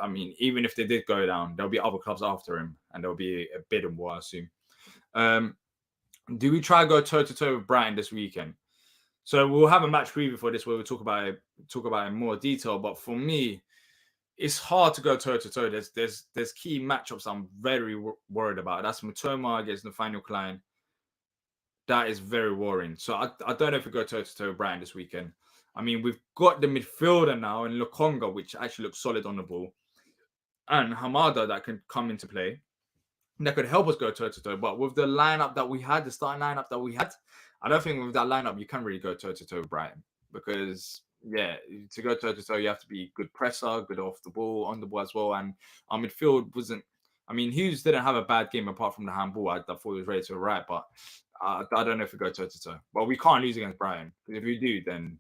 I mean, even if they did go down, there'll be other clubs after him, and there'll be a bidding war, I assume. Do we try to go toe-to-toe with Brighton this weekend? So we'll have a match preview for this where we'll talk about it in more detail. But for me, it's hard to go toe-to-toe. There's key matchups I'm very worried about. That's Matoma against Nathaniel Klein. That is very worrying. So I don't know if we go toe-to-toe with Brighton this weekend. I mean, we've got the midfielder now in Lokonga, which actually looks solid on the ball, and Hamada that can come into play. That could help us go toe-to-toe. But with the lineup that we had, the starting lineup that we had, I don't think with that lineup you can really go toe-to-toe with Brighton because yeah, to go toe to toe, you have to be good presser, good off the ball, on the ball as well. And our midfield wasn't. I mean, Hughes didn't have a bad game apart from the handball. I thought he was ready to right, but I don't know if we go toe to toe. But we can't lose against Brighton, because if we do, then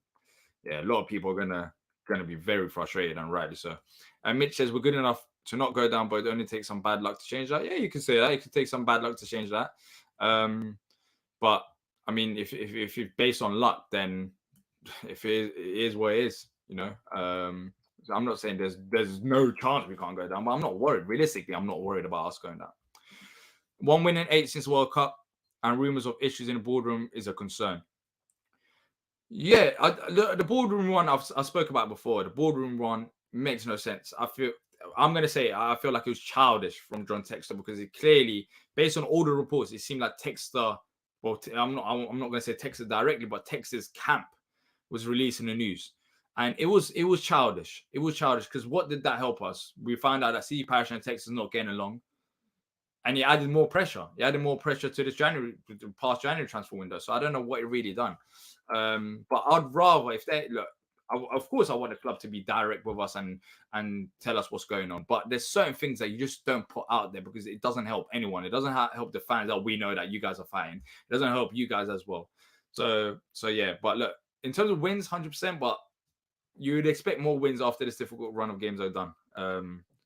yeah, a lot of people are gonna be very frustrated, and rightly so. And Mitch says we're good enough to not go down, but it only takes some bad luck to change that. Yeah, you can say that. It could take some bad luck to change that. But I mean, if it's based on luck, then if it is what it is, so I'm not saying there's no chance we can't go down, but I'm not worried. Realistically, I'm not worried about us going down. 1 win in 8 since the World Cup, and rumors of issues in the boardroom is a concern. Yeah, the boardroom one I spoke about before. The boardroom one makes no sense. I'm gonna say I feel like it was childish from John Textor, because it clearly, based on all the reports, it seemed like Textor. Well, I'm not gonna say Textor directly, but Textor's camp was releasing the news, and it was childish. It was childish, because what did that help us? We found out that C Parish and Textor's not getting along, and he added more pressure. He added more pressure to this past January transfer window. So I don't know what it really done. But I'd rather, if they look, of course, I want the club to be direct with us and tell us what's going on. But there's certain things that you just don't put out there, because it doesn't help anyone. It doesn't help the fans that we know that you guys are fighting. It doesn't help you guys as well. So yeah. But look, in terms of wins, 100%. But you would expect more wins after this difficult run of games I've done.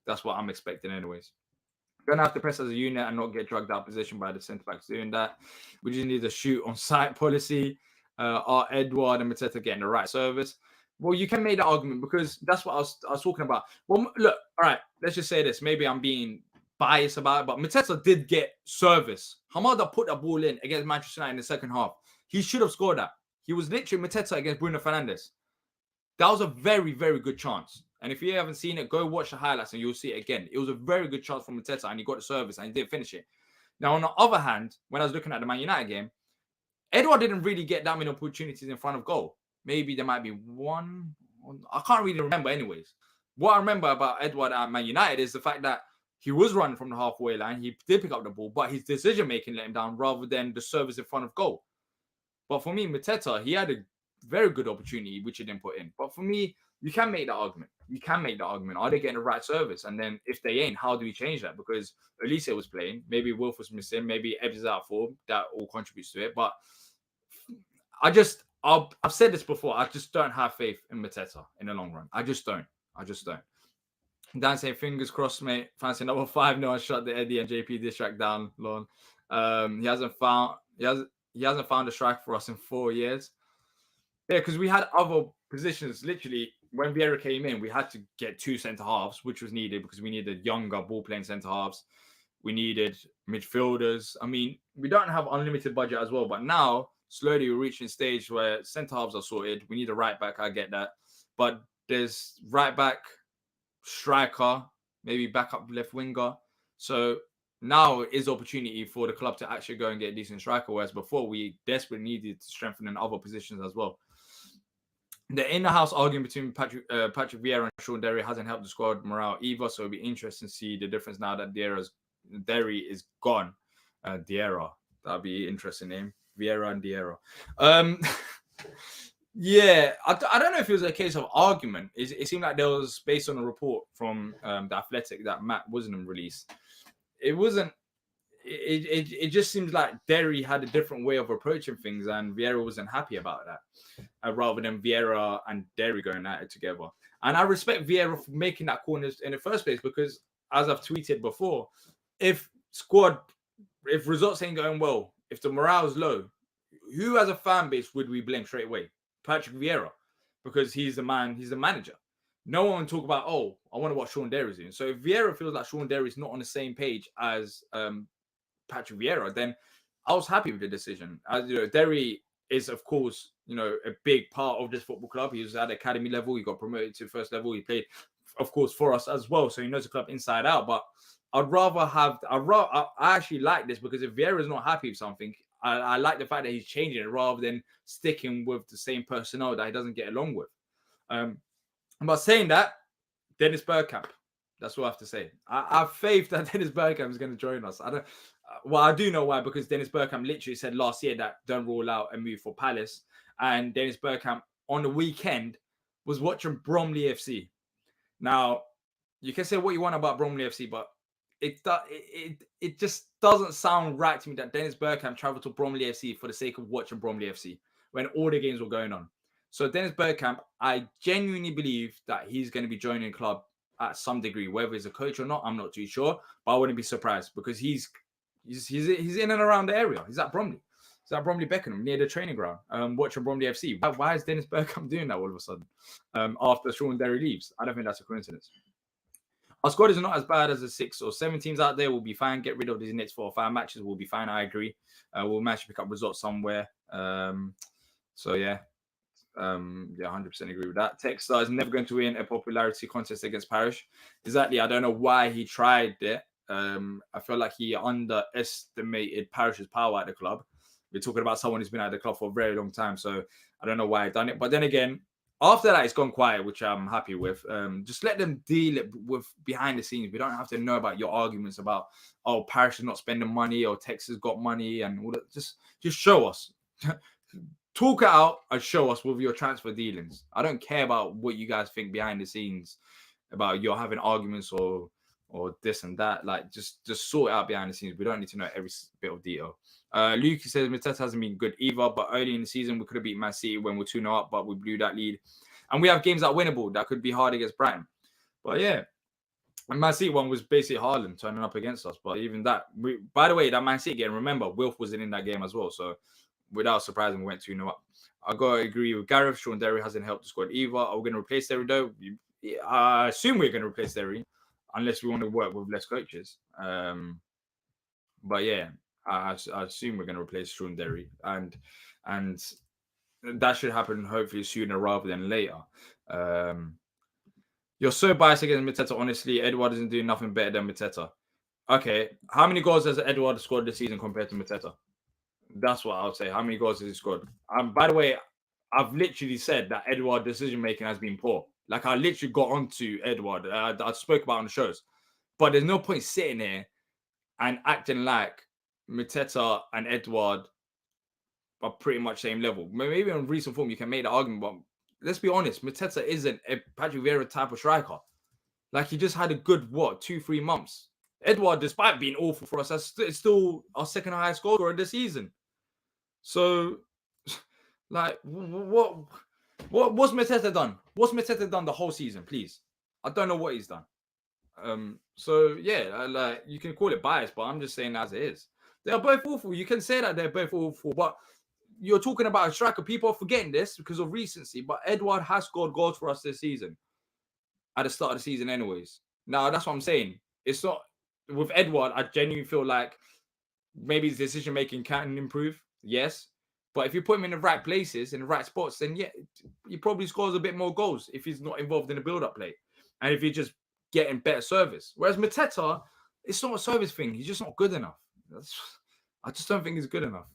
That's what I'm expecting, anyways. Gonna have to press as a unit and not get dragged out of position by the centre backs doing that. We just need a shoot on site policy. Are Edouard and Mateta getting the right service? Well, you can make that argument, because that's what I was talking about. Well, look, all right, let's just say this. Maybe I'm being biased about it, but Mateta did get service. Hamada put that ball in against Manchester United in the second half. He should have scored that. He was literally Mateta against Bruno Fernandes. That was a very, very good chance. And if you haven't seen it, go watch the highlights and you'll see it again. It was a very good chance from Mateta, and he got the service and he didn't finish it. Now, on the other hand, when I was looking at the Man United game, Edouard didn't really get that many opportunities in front of goal. Maybe there might be one. I can't really remember anyways. What I remember about Edouard at Man United is the fact that he was running from the halfway line. He did pick up the ball, but his decision-making let him down rather than the service in front of goal. But for me, Mateta, he had a very good opportunity, which he didn't put in. But for me, you can make that argument. You can make that argument. Are they getting the right service? And then if they ain't, how do we change that? Because Elise was playing. Maybe Wolf was missing. Maybe Ebbs is out for. That all contributes to it. But I've said this before. I just don't have faith in Mateta in the long run. I just don't. Dan saying, fingers crossed, mate. Fancy number 5-0 and shut the Eddie and JP distract down, Lon. He hasn't found a strike for us in 4 years. Yeah, because we had other positions. Literally, when Vieira came in, we had to get 2 centre halves, which was needed because we needed younger ball playing centre halves. We needed midfielders. I mean, we don't have unlimited budget as well, but now slowly we're reaching a stage where centre halves are sorted. We need a right back. I get that, but there's right back, striker, maybe backup left winger. So now is opportunity for the club to actually go and get a decent striker, whereas before we desperately needed to strengthen in other positions as well. The in-the-house argument between Patrick Vieira and Sean Derry hasn't helped the squad morale either, so it'll be interesting to see the difference now that Derry is gone. Diarra, that'd be an interesting name. Vieira and Diarra. Yeah, I don't know if it was a case of argument. It seemed like there was, based on a report from the Athletic that Matt Wozenham released. It wasn't. It just seems like Derry had a different way of approaching things, and Vieira wasn't happy about that. Rather than Vieira and Derry going at it together. And I respect Vieira for making that call in the first place, because, as I've tweeted before, if results ain't going well, if the morale is low, who as a fan base would we blame straight away? Patrick Vieira, because he's the man, he's the manager. No one talk about, oh, I wonder what Sean Derry's doing. So if Vieira feels like Sean Derry's not on the same page as Patrick Vieira, then I was happy with the decision. As you know, Derry is, of course, a big part of this football club. He was at academy level. He got promoted to first level. He played, of course, for us as well. So he knows the club inside out. But I actually like this, because if Vieira is not happy with something, I like the fact that he's changing it rather than sticking with the same personnel that he doesn't get along with. But saying that, Dennis Bergkamp, that's what I have to say. I have faith that Dennis Bergkamp is going to join us. I do know why, because Dennis Bergkamp literally said last year that don't rule out a move for Palace. And Dennis Bergkamp on the weekend was watching Bromley FC. Now, you can say what you want about Bromley FC, but it just doesn't sound right to me that Dennis Bergkamp traveled to Bromley FC for the sake of watching Bromley FC when all the games were going on. So Dennis Bergkamp, I genuinely believe that he's going to be joining the club at some degree, whether he's a coach or not, I'm not too sure, but I wouldn't be surprised because he's in and around the area. He's at Bromley. He's at Bromley Beckenham near the training ground, watching Bromley FC. Why is Dennis Bergkamp doing that all of a sudden after Sean Derry leaves? I don't think that's a coincidence. Our squad is not as bad as the 6 or 7 teams out there. We'll be fine. Get rid of these next 4 or 5 matches. We'll be fine. I agree. We'll manage to pick up results somewhere. So yeah. 100% agree with that. Texter is never going to win a popularity contest against Parish. Exactly. I don't know why he tried it. I feel like he underestimated Parish's power at the club. We're talking about someone who's been at the club for a very long time. So I don't know why he done it. But then again, after that, it's gone quiet, which I'm happy with. Just let them deal with behind the scenes. We don't have to know about your arguments about, oh, Parish is not spending money or Texas got money and all that. Just show us. Talk it out and show us with your transfer dealings. I don't care about what you guys think behind the scenes about you're having arguments or this and that. Like, just sort it out behind the scenes. We don't need to know every bit of detail. Luke says Mateta hasn't been good either, but early in the season we could have beat Man City when we're 2-0 up, but we blew that lead. And we have games that are winnable that could be hard against Brighton. But yeah, and Man City one was basically Haaland turning up against us. But even that, by the way, that Man City game, remember, Wilf wasn't in that game as well. So without surprising, we went 2-0 up. I got to agree with Gareth. Sean Derry hasn't helped the squad either. Are we going to replace Derry though? I assume we're going to replace Derry unless we want to work with less coaches. But yeah, I assume we're going to replace Sean Derry, and that should happen hopefully sooner rather than later. You're so biased against Mateta. Honestly, Edward isn't doing nothing better than Mateta. Okay, how many goals has Edward scored this season compared to Mateta? That's what I would say. How many goals has he scored? By the way, I've literally said that Edward decision making has been poor. Like, I literally got onto Edward. I spoke about on the shows, but there's no point sitting here and acting like Mateta and Edward are pretty much same level. Maybe in recent form you can make the argument, but let's be honest, Mateta isn't a Patrick Vieira type of striker. Like, he just had a good 2-3 months. Edward, despite being awful for us, it's still our second highest goal scorer this season. So, like, what's Mateta done? What's Mateta done the whole season? Please, I don't know what he's done. So yeah, like, you can call it bias, but I'm just saying as it is. They are both awful. You can say that they're both awful, but you're talking about a striker. People are forgetting this because of recency, but Edward has scored goals for us this season at the start of the season anyways. Now, that's what I'm saying. It's not with Edward. I genuinely feel like maybe his decision making can improve. Yes. But if you put him in the right places, in the right spots, then yeah, he probably scores a bit more goals if he's not involved in the build-up play. And if you're just getting better service. Whereas Mateta, it's not a service thing. He's just not good enough. I just don't think he's good enough.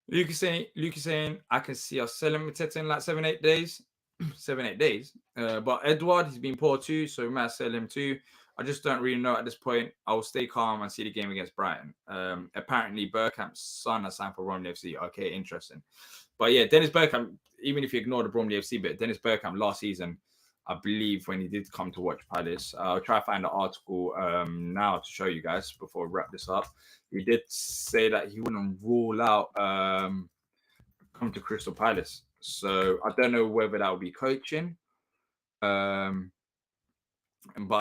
Luke is saying, I can see us selling Mateta in like 7-8 days. 7-8 days. But Edward, he's been poor too, so we might sell him too. I just don't really know at this point. I will stay calm and see the game against Brighton. Apparently, Bergkamp's son has signed for Bromley FC. Okay, interesting. But yeah, Dennis Bergkamp, even if you ignore the Bromley FC bit, Dennis Bergkamp last season, I believe when he did come to watch Palace, I'll try to find the article now to show you guys before we wrap this up. He did say that he wouldn't rule out come to Crystal Palace. So I don't know whether that will be coaching. But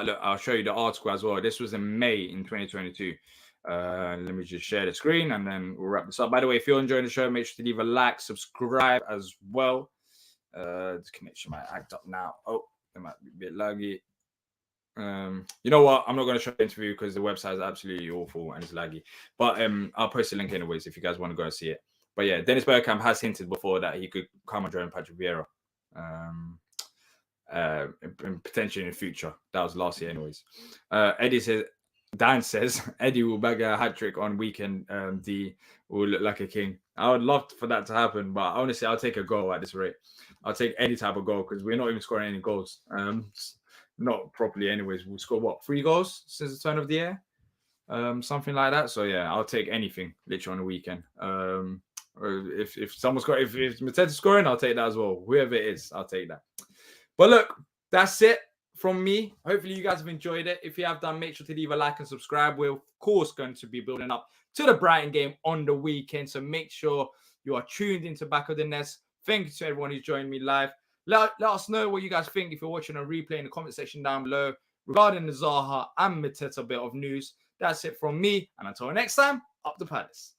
look, I'll show you the article as well. This was in May in 2022. Let me just share the screen and then we'll wrap this up. By the way, if you're enjoying the show, make sure to leave a like, subscribe as well. The connection might act up now. Oh, it might be a bit laggy. You know what? I'm not going to show the interview because the website is absolutely awful and it's laggy. But I'll post a link anyways if you guys want to go and see it. But yeah, Dennis Bergkamp has hinted before that he could come and join Patrick Vieira. Potentially in the future. That was last year anyways. Dan says Eddie will bag a hat-trick on weekend. Dee will look like a king. I would love for that to happen, but honestly, I'll take a goal at this rate. I'll take any type of goal because we're not even scoring any goals. Not properly anyways. We'll score 3 goals since the turn of the year? Something like that. So yeah, I'll take anything literally on the weekend. Or if someone's got if Mateta's scoring, I'll take that as well. Whoever it is, I'll take that. But look, that's it from me. Hopefully you guys have enjoyed it. If you have done, make sure to leave a like and subscribe. We're of course going to be building up to the Brighton game on the weekend, so make sure you are tuned into Back of the Nest. Thank you to everyone who's joined me live. Let us know what you guys think if you're watching a replay in the comment section down below regarding the Zaha and Mateta bit of news. That's it from me, and until next time, up the Palace.